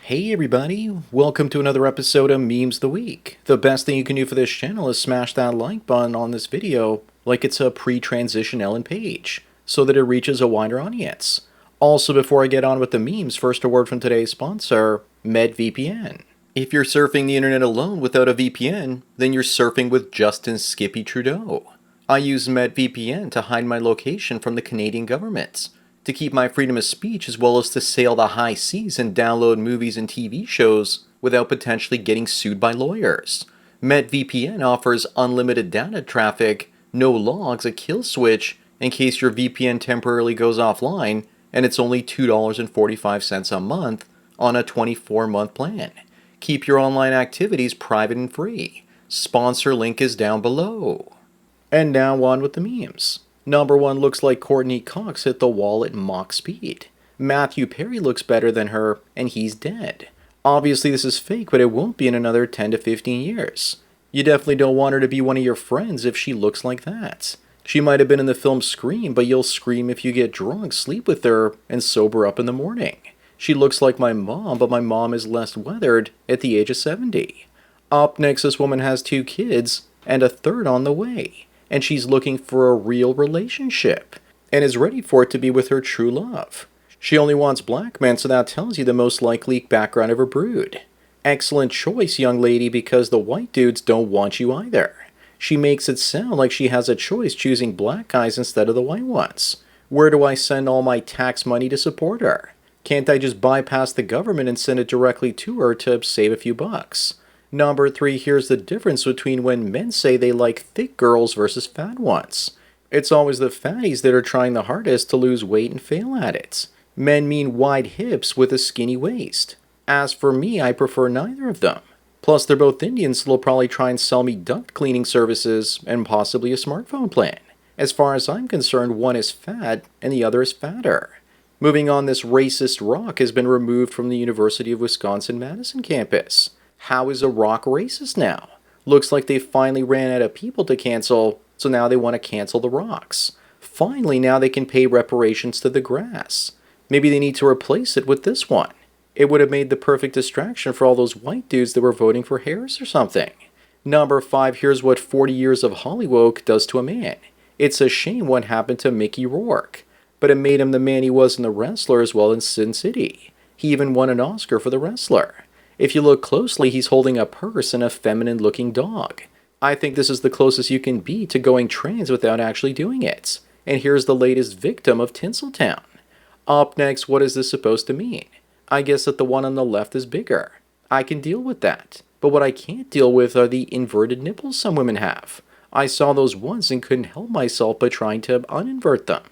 Hey everybody, welcome to another episode of Memes the Week. The best thing you can do for this channel is smash that like button on this video like it's a pre-transition Ellen page, so that it reaches a wider audience. Also, before I get on with the memes, first a word from today's sponsor, MedVPN. If you're surfing the internet alone without a VPN, then you're surfing with Justin Skippy Trudeau. I use MedVPN to hide my location from the Canadian government, to keep my freedom of speech, as well as to sail the high seas and download movies and TV shows without potentially getting sued by lawyers. MedVPN offers unlimited data traffic, no logs, a kill switch in case your VPN temporarily goes offline, and it's only $2.45 a month on a 24-month plan. Keep your online activities private and free. Sponsor link is down below. And now on with the memes. Number 1 looks like Courtney Cox hit the wall at Mach speed. Matthew Perry looks better than her, and he's dead. Obviously this is fake, but it won't be in another 10 to 15 years. You definitely don't want her to be one of your friends if she looks like that. She might have been in the film Scream, but you'll scream if you get drunk, sleep with her, and sober up in the morning. She looks like my mom, but my mom is less weathered at the age of 70. Up next, this woman has 2 kids, and a third on the way. And she's looking for a real relationship, and is ready for it to be with her true love. She only wants black men, so that tells you the most likely background of her brood. Excellent choice, young lady, because the white dudes don't want you either. She makes it sound like she has a choice choosing black guys instead of the white ones. Where do I send all my tax money to support her? Can't I just bypass the government and send it directly to her to save a few bucks? Number 3, here's the difference between when men say they like thick girls versus fat ones. It's always the fatties that are trying the hardest to lose weight and fail at it. Men mean wide hips with a skinny waist. As for me, I prefer neither of them. Plus, they're both Indians, so they'll probably try and sell me duct cleaning services and possibly a smartphone plan. As far as I'm concerned, one is fat and the other is fatter. Moving on, this racist rock has been removed from the University of Wisconsin-Madison campus. How is a rock racist now? Looks like they finally ran out of people to cancel, so now they want to cancel the rocks. Finally, now they can pay reparations to the grass. Maybe they need to replace it with this one. It would have made the perfect distraction for all those white dudes that were voting for Harris or something. Number 5, here's what 40 years of Hollywood does to a man. It's a shame what happened to Mickey Rourke, but it made him the man he was in The Wrestler as well in Sin City. He even won an Oscar for The Wrestler. If you look closely, he's holding a purse and a feminine-looking dog. I think this is the closest you can be to going trans without actually doing it. And here's the latest victim of Tinseltown. Up next, what is this supposed to mean? I guess that the one on the left is bigger. I can deal with that. But what I can't deal with are the inverted nipples some women have. I saw those once and couldn't help myself but trying to uninvert them.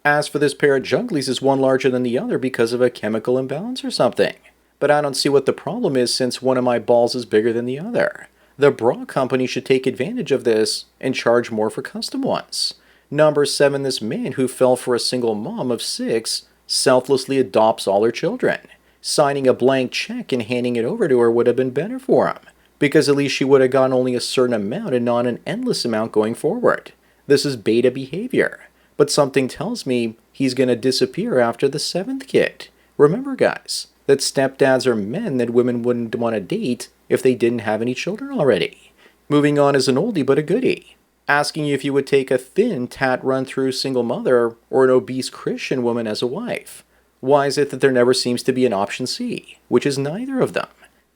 As for this pair of jugglies, is one larger than the other because of a chemical imbalance or something? But I don't see what the problem is since one of my balls is bigger than the other. The bra company should take advantage of this and charge more for custom ones. Number 7, this man who fell for a single mom of 6 selflessly adopts all her children. Signing a blank check and handing it over to her would have been better for him, because at least she would have gotten only a certain amount and not an endless amount going forward. This is beta behavior, but something tells me he's going to disappear after the 7th kid. Remember, guys, that stepdads are men that women wouldn't want to date if they didn't have any children already. Moving on is an oldie but a goodie. Asking you if you would take a thin, tat-run-through single mother or an obese Christian woman as a wife. Why is it that there never seems to be an option C, which is neither of them?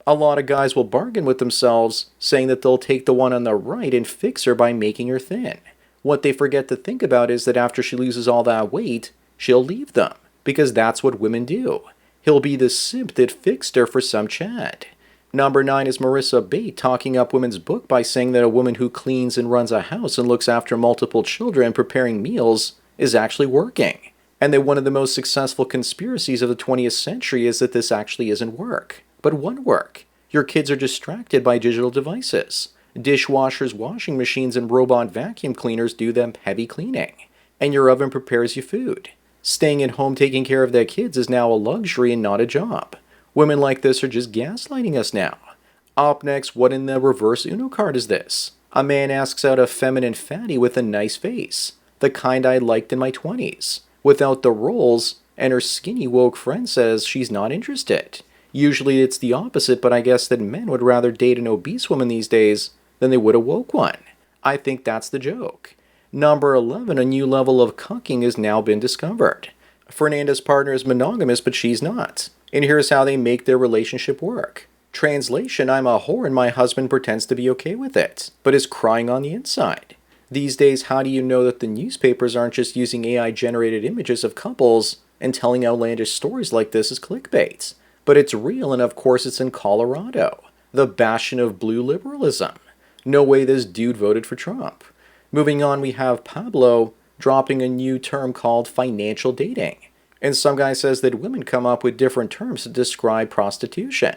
A lot of guys will bargain with themselves, saying that they'll take the one on the right and fix her by making her thin. What they forget to think about is that after she loses all that weight, she'll leave them, because that's what women do. He'll be the simp that fixed her for some Chad. Number 9 is Marissa Bate talking up women's book by saying that a woman who cleans and runs a house and looks after multiple children preparing meals is actually working. And that one of the most successful conspiracies of the 20th century is that this actually isn't work. But what work? Your kids are distracted by digital devices. Dishwashers, washing machines, and robot vacuum cleaners do them heavy cleaning. And your oven prepares you food. Staying at home taking care of their kids is now a luxury and not a job. Women like this are just gaslighting us now. Up next, what in the reverse Uno card is this? A man asks out a feminine fatty with a nice face, the kind I liked in my 20s, without the rolls, and her skinny woke friend says she's not interested. Usually it's the opposite, but I guess that men would rather date an obese woman these days than they would a woke one. I think that's the joke. Number 11, a new level of cucking has now been discovered. Fernanda's partner is monogamous, but she's not. And here's how they make their relationship work. Translation, I'm a whore and my husband pretends to be okay with it, but is crying on the inside. These days, how do you know that the newspapers aren't just using AI-generated images of couples and telling outlandish stories like this as clickbait? But it's real, and of course it's in Colorado, the bastion of blue liberalism. No way this dude voted for Trump. Moving on, we have Pablo dropping a new term called financial dating. And some guy says that women come up with different terms to describe prostitution.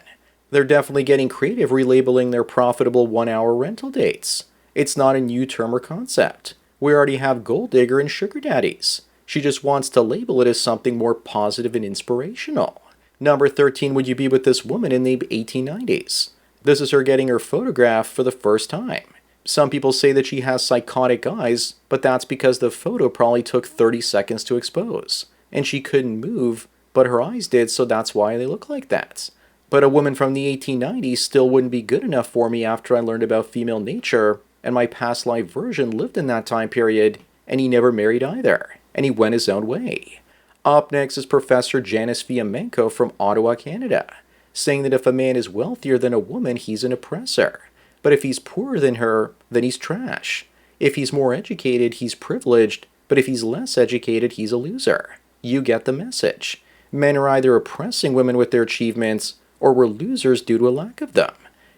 They're definitely getting creative relabeling their profitable 1-hour rental dates. It's not a new term or concept. We already have gold digger and sugar daddies. She just wants to label it as something more positive and inspirational. Number 13, would you be with this woman in the 1890s? This is her getting her photograph for the first time. Some people say that she has psychotic eyes, but that's because the photo probably took 30 seconds to expose. And she couldn't move, but her eyes did, so that's why they look like that. But a woman from the 1890s still wouldn't be good enough for me after I learned about female nature, and my past life version lived in that time period, and he never married either, and he went his own way. Up next is Professor Janice Fiamenko from Ottawa, Canada, saying that if a man is wealthier than a woman, he's an oppressor. But if he's poorer than her, then he's trash. If he's more educated, he's privileged, but if he's less educated, he's a loser. You get the message. Men are either oppressing women with their achievements, or we're losers due to a lack of them.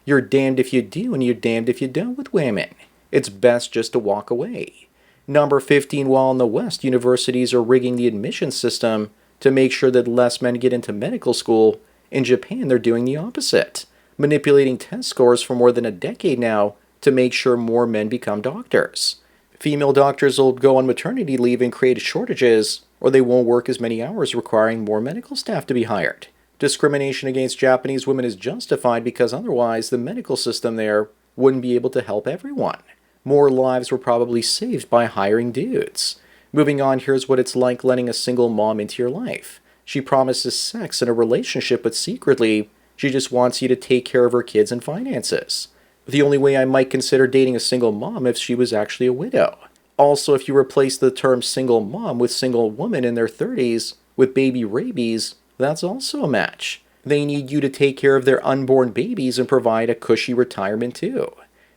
You're damned if you do, and you're damned if you don't with women. It's best just to walk away. Number 15, while in the West, universities are rigging the admission system to make sure that less men get into medical school, in Japan they're doing the opposite, manipulating test scores for more than a decade now to make sure more men become doctors. Female doctors will go on maternity leave and create shortages, or they won't work as many hours, requiring more medical staff to be hired. Discrimination against Japanese women is justified because otherwise the medical system there wouldn't be able to help everyone. More lives were probably saved by hiring dudes. Moving on, here's what it's like letting a single mom into your life. She promises sex and a relationship, but secretly, she just wants you to take care of her kids and finances. The only way I might consider dating a single mom if she was actually a widow. Also, if you replace the term single mom with single woman in their 30s with baby rabies, that's also a match. They need you to take care of their unborn babies and provide a cushy retirement too.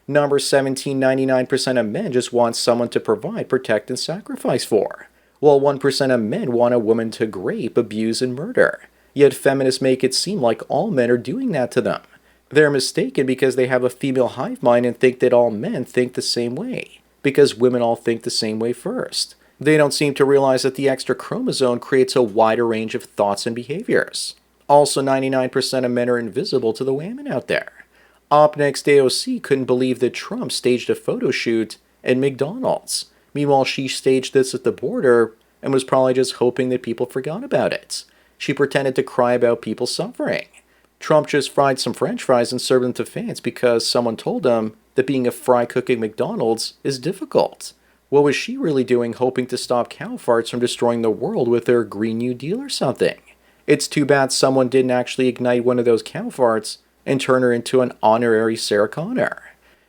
Number 17, 99% of men just want someone to provide, protect, and sacrifice for, while 1% of men want a woman to rape, abuse, and murder. Yet feminists make it seem like all men are doing that to them. They're mistaken because they have a female hive mind and think that all men think the same way, because women all think the same way first. They don't seem to realize that the extra chromosome creates a wider range of thoughts and behaviors. Also, 99% of men are invisible to the women out there. Up next, AOC couldn't believe that Trump staged a photo shoot at McDonald's. Meanwhile, she staged this at the border and was probably just hoping that people forgot about it. She pretended to cry about people suffering. Trump just fried some french fries and served them to fans because someone told him that being a fry cook at McDonald's is difficult. What was she really doing, hoping to stop cow farts from destroying the world with their Green New Deal or something? It's too bad someone didn't actually ignite one of those cow farts and turn her into an honorary Sarah Connor.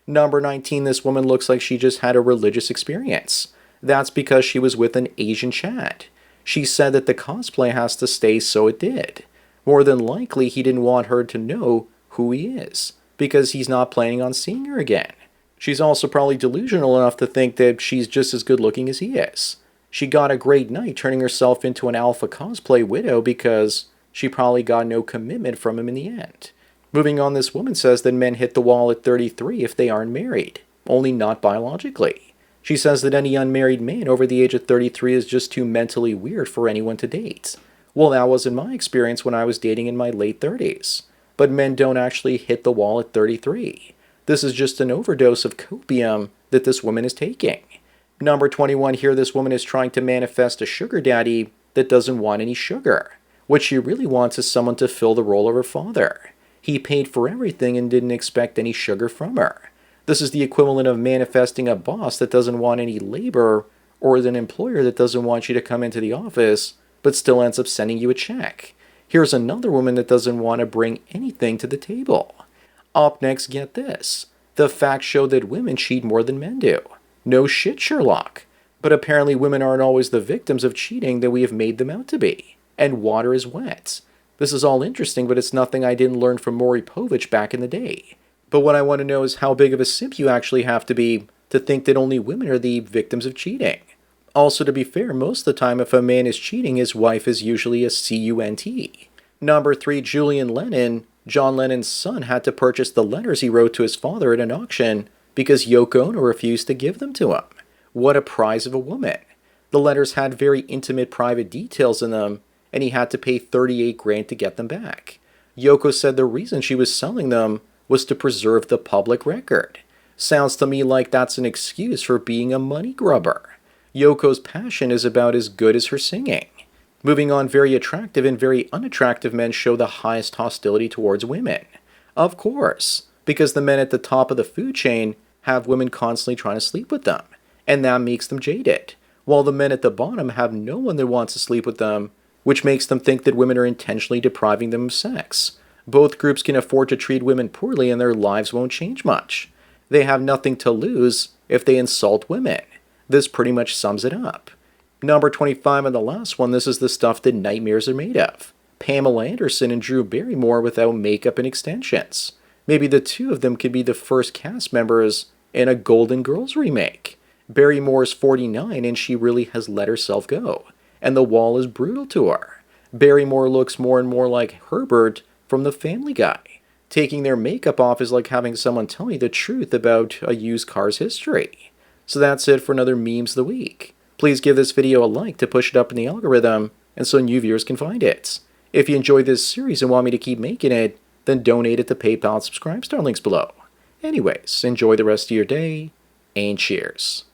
Number 19, this woman looks like she just had a religious experience. That's because she was with an Asian Chad. She said that the cosplay has to stay, so it did. More than likely, he didn't want her to know who he is, because he's not planning on seeing her again. She's also probably delusional enough to think that she's just as good looking as he is. She got a great night turning herself into an alpha cosplay widow because she probably got no commitment from him in the end. Moving on, this woman says that men hit the wall at 33 if they aren't married, only not biologically. She says that any unmarried man over the age of 33 is just too mentally weird for anyone to date. Well, that wasn't my experience when I was dating in my late 30s. But men don't actually hit the wall at 33. This is just an overdose of copium that this woman is taking. Number 21, here this woman is trying to manifest a sugar daddy that doesn't want any sugar. What she really wants is someone to fill the role of her father. He paid for everything and didn't expect any sugar from her. This is the equivalent of manifesting a boss that doesn't want any labor, or an employer that doesn't want you to come into the office, but still ends up sending you a check. Here's another woman that doesn't want to bring anything to the table. Up next, get this. The facts show that women cheat more than men do. No shit, Sherlock. But apparently women aren't always the victims of cheating that we have made them out to be. And water is wet. This is all interesting, but it's nothing I didn't learn from Maury Povich back in the day. But what I want to know is how big of a simp you actually have to be to think that only women are the victims of cheating. Also, to be fair, most of the time if a man is cheating, his wife is usually a CUNT. Number 3, Julian Lennon. John Lennon's son had to purchase the letters he wrote to his father at an auction because Yoko Ono refused to give them to him. What a prize of a woman. The letters had very intimate private details in them, and he had to pay 38 grand to get them back. Yoko said the reason she was selling them was to preserve the public record. Sounds to me like that's an excuse for being a money grubber. Yoko's passion is about as good as her singing. Moving on, very attractive and very unattractive men show the highest hostility towards women. Of course, because the men at the top of the food chain have women constantly trying to sleep with them, and that makes them jaded, while the men at the bottom have no one that wants to sleep with them, which makes them think that women are intentionally depriving them of sex. Both groups can afford to treat women poorly and their lives won't change much. They have nothing to lose if they insult women. This pretty much sums it up. Number 25 and the last one, this is the stuff that nightmares are made of. Pamela Anderson and Drew Barrymore without makeup and extensions. Maybe the two of them could be the first cast members in a Golden Girls remake. Barrymore is 49 and she really has let herself go. And the wall is brutal to her. Barrymore looks more and more like Herbert from The Family Guy. Taking their makeup off is like having someone tell you the truth about a used car's history. So that's it for another Memes of the Week. Please give this video a like to push it up in the algorithm and so new viewers can find it. If you enjoyed this series and want me to keep making it, then donate it to PayPal and subscribe star links below. Anyways, enjoy the rest of your day, and cheers.